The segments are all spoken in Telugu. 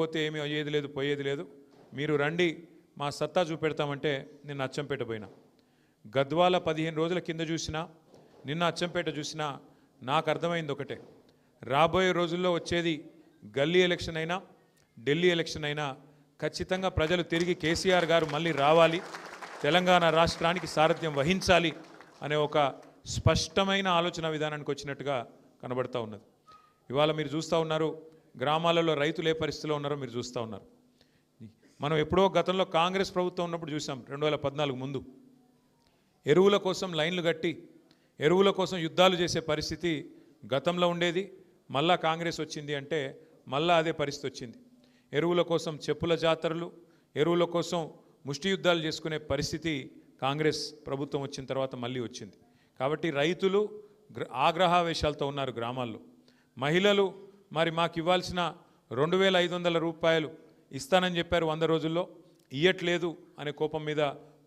లేకపోతే ఏమీ అయ్యేది లేదు, పోయేది లేదు. మీరు రండి, మా సత్తా చూపెడతామంటే నిన్న అచ్చంపేట పోయినా. గద్వాల 15 రోజుల కింద చూసినా, నిన్న అచ్చంపేట చూసినా, నాకు అర్థమైంది ఒకటే. రాబోయే రోజుల్లో వచ్చేది గల్లీ ఎలక్షన్ అయినా ఢిల్లీ ఎలక్షన్ అయినా ఖచ్చితంగా ప్రజలు తిరిగి కేసీఆర్ గారు మళ్ళీ రావాలి, తెలంగాణ రాష్ట్రానికి సారథ్యం వహించాలి అనే ఒక స్పష్టమైన ఆలోచన విధానానికి వచ్చినట్టుగా కనబడతా ఉన్నది. ఇవాళ మీరు చూస్తూ ఉన్నారు, గ్రామాలలో రైతులు ఏ పరిస్థితిలో ఉన్నారో మీరు చూస్తూ ఉన్నారు. మనం ఎప్పుడో గతంలో కాంగ్రెస్ ప్రభుత్వం ఉన్నప్పుడు చూసాం, 2014 ముందు ఎరువుల కోసం లైన్లు కట్టి ఎరువుల కోసం యుద్ధాలు చేసే పరిస్థితి గతంలో ఉండేది. మళ్ళా కాంగ్రెస్ వచ్చింది అంటే మళ్ళా అదే పరిస్థితి వచ్చింది. ఎరువుల కోసం చెప్పుల జాతరలు, ఎరువుల కోసం ముష్టి యుద్ధాలు చేసుకునే పరిస్థితి కాంగ్రెస్ ప్రభుత్వం వచ్చిన తర్వాత మళ్ళీ వచ్చింది. కాబట్టి రైతులు ఆగ్రహావేశాలతో ఉన్నారు గ్రామాల్లో. మహిళలు మరి మాకు ఇవ్వాల్సిన 2500 రూపాయలు ఇస్తానని చెప్పారు 100 రోజుల్లో, ఇయ్యట్లేదు అనే కోపం మీద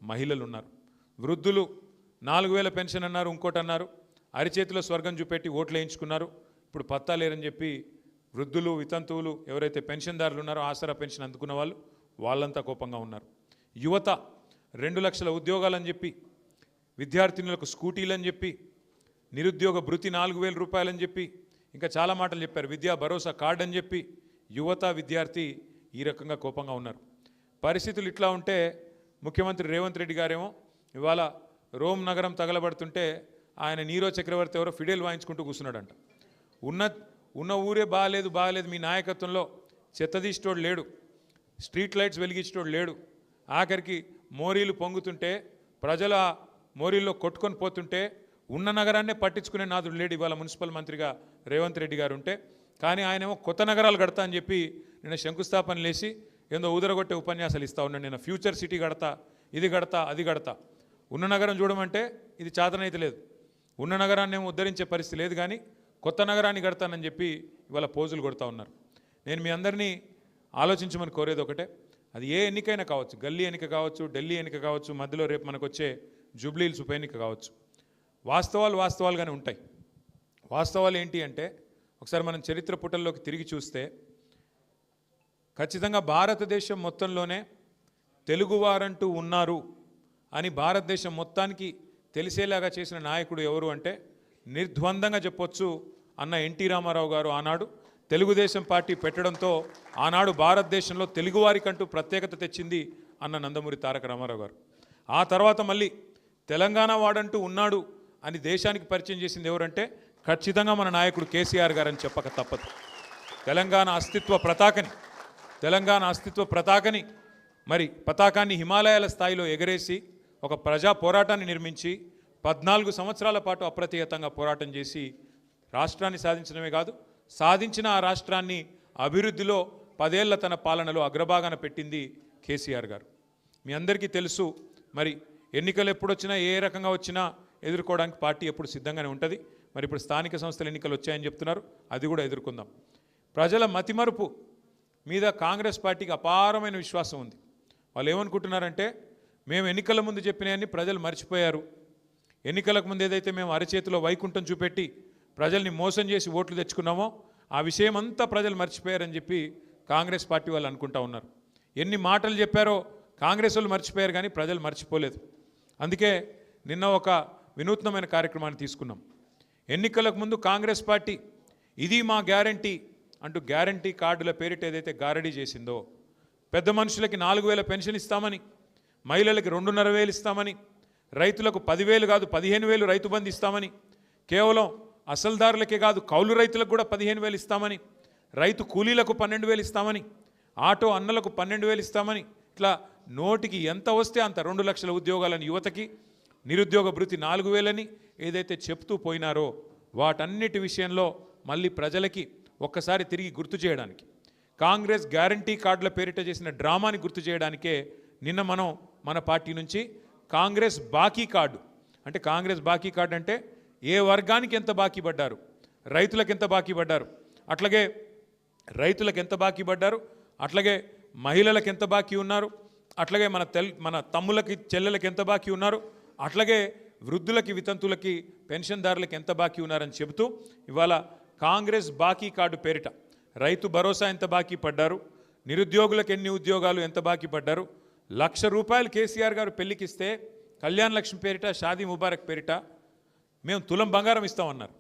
మహిళలు ఉన్నారు. వృద్ధులు 4000 పెన్షన్ అన్నారు, ఇంకోటి అన్నారు, అరిచేతిలో స్వర్గం చూపెట్టి ఓట్లు వేయించుకున్నారు. ఇప్పుడు పత్తా లేరని చెప్పి వృద్ధులు, వితంతువులు ఎవరైతే పెన్షన్దారులు ఉన్నారో, ఆసరా పెన్షన్ అందుకున్న వాళ్ళు, వాళ్ళంతా కోపంగా ఉన్నారు. యువత 2 లక్షల ఉద్యోగాలని చెప్పి, విద్యార్థినులకు స్కూటీలని చెప్పి, నిరుద్యోగ భృతి 4000 రూపాయలని చెప్పి, ఇంకా చాలా మాటలు చెప్పారు, విద్యా భరోసా కార్డు అని చెప్పి యువత, విద్యార్థి ఈ రకంగా కోపంగా ఉన్నారు. పరిస్థితులు ఇట్లా ఉంటే ముఖ్యమంత్రి రేవంత్ రెడ్డి గారేమో ఇవాళ రోమ్ నగరం తగలబడుతుంటే ఆయన నీరో చక్రవర్తి ఎవరో ఫిడేల్ వాయించుకుంటూ కూర్చున్నాడంట. ఉన్న ఊరే బాగలేదు, మీ నాయకత్వంలో చెత్తదీసేటోడు లేడు, స్ట్రీట్ లైట్స్ వెలిగించేటోడు లేడు, ఆఖరికి మోరీలు పొంగుతుంటే ప్రజల మోరీల్లో కొట్టుకొని పోతుంటే ఉన్న నగరాన్నే పట్టించుకునే నాదుడు లేడు ఇవాళ మున్సిపల్ మంత్రిగా రేవంత్ రెడ్డి గారు ఉంటే. కానీ ఆయనేమో కొత్త నగరాలు కడతా అని చెప్పి నిన్న శంకుస్థాపన లేచి ఏందో ఊదరగొట్టే ఉపన్యాసాలు ఇస్తూ ఉన్నాడు. నేను ఫ్యూచర్ సిటీ కడతా, ఇది కడతా, అది కడతా. ఉన్న నగరం చూడమంటే ఇది చాతనైతే లేదు, ఉన్న నగరాన్ని ఏమో ఉద్ధరించే పరిస్థితి లేదు, కానీ కొత్త నగరాన్ని కడతానని చెప్పి ఇవాళ పోజులు కొడతా ఉన్నారు. నేను మీ అందరినీ ఆలోచించమని కోరేది ఒకటే, అది ఏ ఎన్నికైనా కావచ్చు, గల్లీ ఎన్నిక కావచ్చు, ఢిల్లీ ఎన్నిక కావచ్చు, మధ్యలో రేపు మనకు వచ్చే జూబ్లీహిల్స్ ఉప ఎన్నిక కావచ్చు. వాస్తవాలుగానే ఉంటాయి. వాస్తవాలు ఏంటి అంటే, ఒకసారి మనం చరిత్ర పుటల్లోకి తిరిగి చూస్తే ఖచ్చితంగా భారతదేశం మొత్తంలోనే తెలుగువారంటూ ఉన్నారు అని భారతదేశం మొత్తానికి తెలిసేలాగా చేసిన నాయకుడు ఎవరు అంటే నిర్ద్వందంగా చెప్పొచ్చు అన్న ఎన్టీ రామారావు గారు. ఆనాడు తెలుగుదేశం పార్టీ పెట్టడంతో ఆనాడు భారతదేశంలో తెలుగువారికంటూ ప్రత్యేకత తెచ్చింది అన్న నందమూరి తారక రామారావు గారు. ఆ తర్వాత మళ్ళీ తెలంగాణ వాడంటూ ఉన్నాడు అని దేశానికి పరిచయం చేసింది ఎవరంటే ఖచ్చితంగా మన నాయకుడు కేసీఆర్ గారు అని చెప్పక తప్పదు. తెలంగాణ అస్తిత్వ పతాకని మరి పతాకాన్ని హిమాలయాల స్థాయిలో ఎగరేసి ఒక ప్రజా పోరాటాన్ని నిర్మించి 14 సంవత్సరాల పాటు అప్రతిహతంగా పోరాటం చేసి రాష్ట్రాన్ని సాధించడమే కాదు, సాధించిన ఆ రాష్ట్రాన్ని అభివృద్ధిలో 10 ఏళ్ల తన పాలనలో అగ్రభాగాన పెట్టింది కేసీఆర్ గారు. మీ అందరికీ తెలుసు, మరి ఎన్నికలు ఎప్పుడొచ్చినా ఏ రకంగా వచ్చినా ఎదుర్కోవడానికి పార్టీ ఎప్పుడు సిద్ధంగానే ఉంటుంది. మరి ఇప్పుడు స్థానిక సంస్థల ఎన్నికలు వచ్చాయని చెప్తున్నారు, అది కూడా ఎదుర్కొందాం. ప్రజల మతిమరుపు మీద కాంగ్రెస్ పార్టీకి అపారమైన విశ్వాసం ఉంది. వాళ్ళు ఏమనుకుంటున్నారంటే, మేము ఎన్నికల ముందు చెప్పినవన్నీ ప్రజలు మర్చిపోయారు, ఎన్నికలకు ముందు ఏదైతే మేము అరచేతిలో వైకుంఠం చూపెట్టి ప్రజల్ని మోసం చేసి ఓట్లు తెచ్చుకున్నామో ఆ విషయం అంతా ప్రజలు మర్చిపోయారని చెప్పి కాంగ్రెస్ పార్టీ వాళ్ళు అనుకుంటా ఉన్నారు. ఎన్ని మాటలు చెప్పారో కాంగ్రెస్ వాళ్ళు మర్చిపోయారు, కానీ ప్రజలు మర్చిపోలేదు. అందుకే నిన్న ఒక వినూత్నమైన కార్యక్రమాన్ని తీసుకున్నాం. ఎన్నికలకు ముందు కాంగ్రెస్ పార్టీ ఇది మా గ్యారంటీ అంటూ గ్యారంటీ కార్డుల పేరిట ఏదైతే గారడీ చేసిందో, పెద్ద మనుషులకి 4000 పెన్షన్ ఇస్తామని, మహిళలకి 2500 ఇస్తామని, రైతులకు 10,000 కాదు 15,000 రైతు బంధు ఇస్తామని, కేవలం అసలుదారులకే కాదు కౌలు రైతులకు కూడా 15,000 ఇస్తామని, రైతు కూలీలకు 12,000 ఇస్తామని, ఆటో అన్నలకు 12,000 ఇస్తామని, ఇట్లా నోటికి ఎంత వస్తే అంత 2 లక్షల ఉద్యోగాలని యువతకి, నిరుద్యోగ భృతి 4,000 ఏదైతే చెప్తూ పోయినారో వాటన్నిటి విషయంలో మళ్ళీ ప్రజలకి ఒక్కసారి తిరిగి గుర్తు చేయడానికి, కాంగ్రెస్ గ్యారంటీ కార్డుల పేరిట చేసిన డ్రామాని గుర్తు చేయడానికే నిన్న మనం మన పార్టీ నుంచి కాంగ్రెస్ బాకీ కార్డు, అంటే కాంగ్రెస్ బాకీ కార్డు అంటే ఏ వర్గానికి ఎంత బాకీ పడ్డారు, రైతులకు ఎంత బాకీ పడ్డారు, అట్లాగే మహిళలకు ఎంత బాకీ ఉన్నారు, అట్లాగే మన తమ్ములకి చెల్లెలకి ఎంత బాకీ ఉన్నారు, అట్లాగే వృద్ధులకి వితంతులకి పెన్షన్దారులకి ఎంత బాకీ ఉన్నారని చెబుతూ ఇవాళ కాంగ్రెస్ బాకీ కార్డు పేరిట రైతు భరోసా ఎంత బాకీ పడ్డారు, నిరుద్యోగులకు ఎన్ని ఉద్యోగాలు ఎంత బాకీ పడ్డారు. 1,00,000 రూపాయలు కేసీఆర్ గారు పెళ్లికిస్తే కళ్యాణ్ లక్ష్మి పేరిట షాదీ ముబారక్ పేరిట మేము తులం బంగారం ఇస్తామన్నారు.